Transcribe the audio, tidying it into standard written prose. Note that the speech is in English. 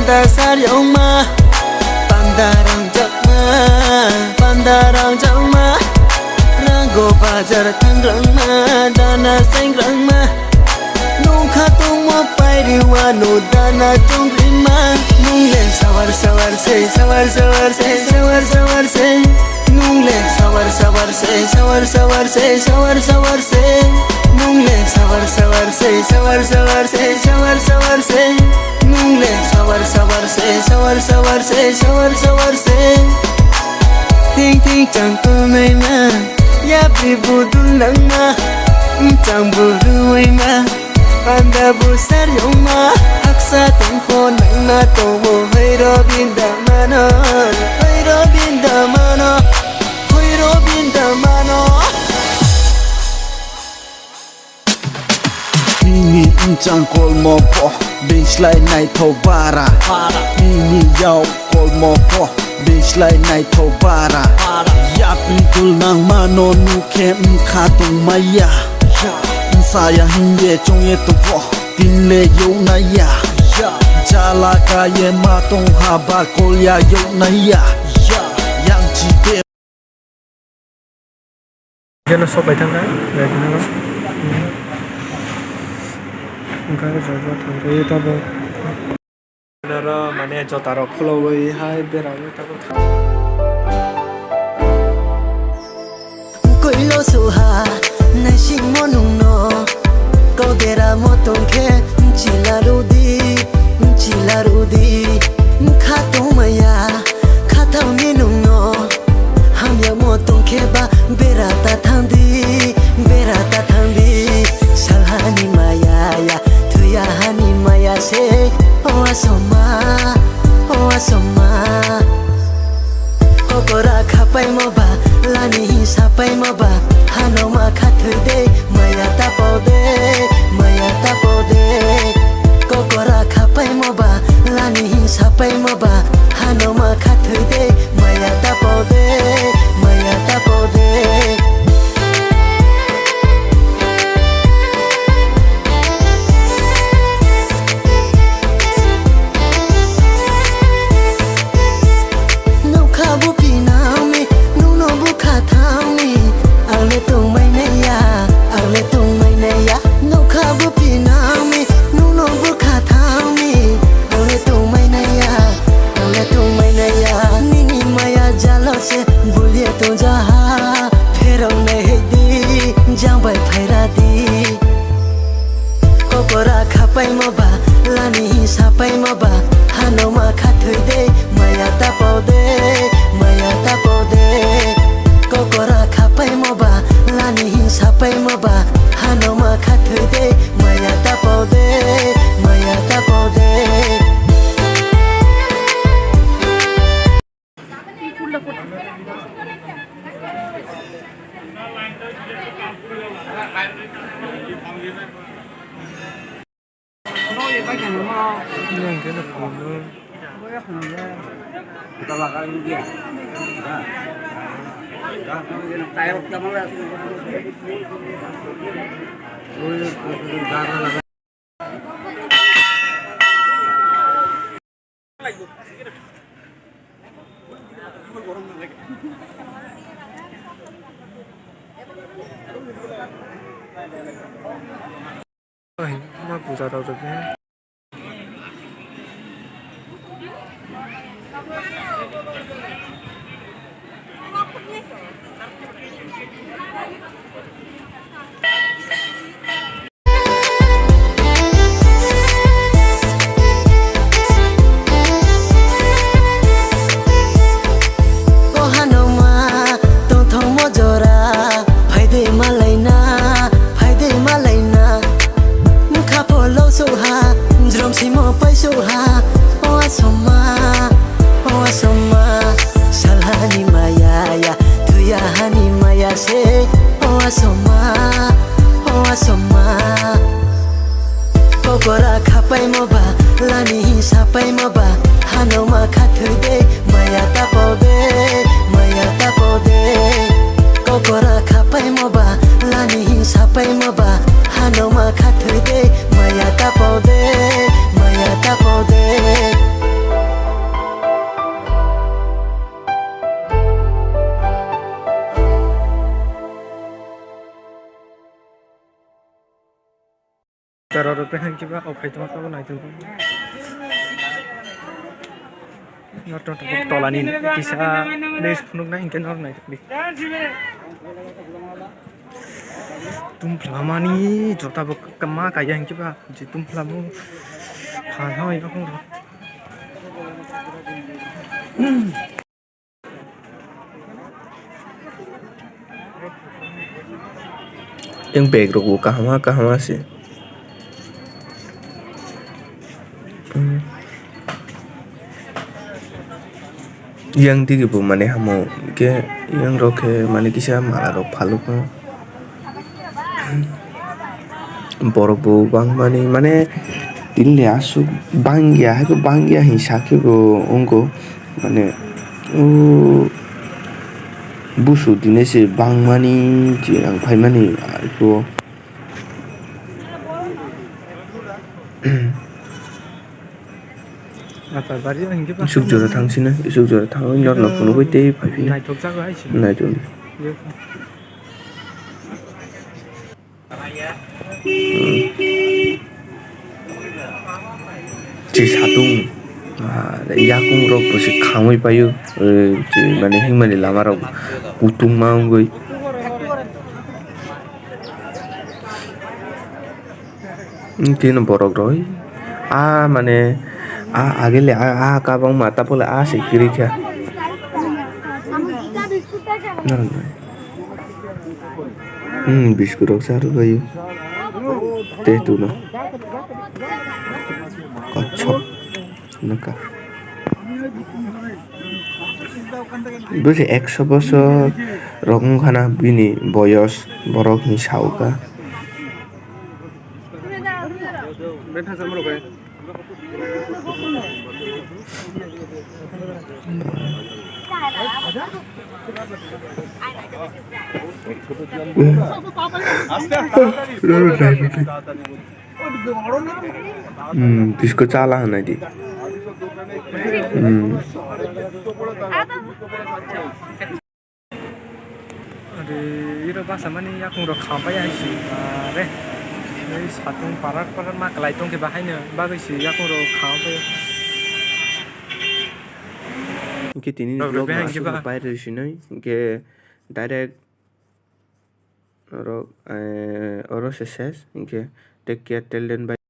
Sarjoma Pandarang jakma Pandarang jakma Rango bajar tangrang ma Dana sengrang ma Nung khatung mo pai diwa no dana tungri ma Nung le sawar sawar se Sawar sawar se Sawar sawar se Nung le sawar sawar se Sawar sawar se Sawar sawar se Nung le sawar sawar se Sawar sawar se Sawar sawar se Nung le sawar sawar se Sawar sawar se Sawar sawar se Ting ting chang tu mai ma Ya pi bu dul nang ma Chang bu ruai ma Panda bu sarjoma Aksa tong kho nang na to mo Hoi ro bin da mano Hoi ro bin da mano Hoi ro bin da mano Mini chang kol mo po Baseline night to bara Mini yaw kol mo po Baseline night to bara Yapi dul nang mano nuke mkhatung maya Saya hinye chongye to po Tinle yo na ya Jala ka ye matong haba kolya yo na ya Yang jibe Gana sobai tanga Gana Gana jaga thangre tabo Nara mane jotaro khuloi hai berawe tabo Koilo suha Nashing mo nung no Kau dera mo tongke Chilarudi Khatong maya Khatao ni nung no Ham ya mo tongke ba Berata thandi Salhani maya ya Tuya hani maya se Oh asoma Kokora khapai mo ba Lani sapai mo ba Hano ma khathui de Maya tapau de Kokora khapai mo ba Lani sapai mo ba Hano ma khathui de Maya tapau de Kokora khapai mo ba Lani sapai mo ba Hano ma khathui de Maya tapau de Kokora khapai mo ba Lani sapai mo ba Hano ma khathui de Maya tapau de Yang kena kono Kita bakal dia. Tayo naman lang. Ay, mabuza daw to kaya Salhani maya ya Tuya hani maya se Oh asoma Kokora khapai mo ba Lani sapai mo ba Hano ma khathui de Maya tapau de Kokora khapai mo ba Lani sapai mo ba Hano ma khathui de Maya tapau de Garor pe kiba okai tama kabo naitu. Noto to tolani kisa les phunuk na hinken or naitu bi. Tum plamani jota bo kama kaya hinkiba ji tum plamu khan hoi ka khong ro. Yung bag ro kahama sih. Yang tiga bu mana hamu ke yang roke mana kisah malah rok palu ko. Borok bu bang mana tinle asu bangya hisaki bu ongko mana busu dinese bang mani yang pai mani aku apa bari hingi pa sukjora thangsin na sukjora thang nor na puno bai tei pai phi nai thok ja ga hai nai tu chỉ satung yakung rok posi khamoi payu mane hingmani lama rok putung maungoi kino borok roi mane agele kabang mata pole sikiri kya biskut rok saru payu teh tu no kocok naka busi 100 bosor rong khana bini boyos borok ni sauka biskut salah nanti Ade iro ba samani yakung ro khampai hai si re nei satung parar ma klai tong ke ba hai ne ba ge si yakung ro khampai Inke tini vlog masuk na pai re sinoi inke direct oro ses inke take care tell them by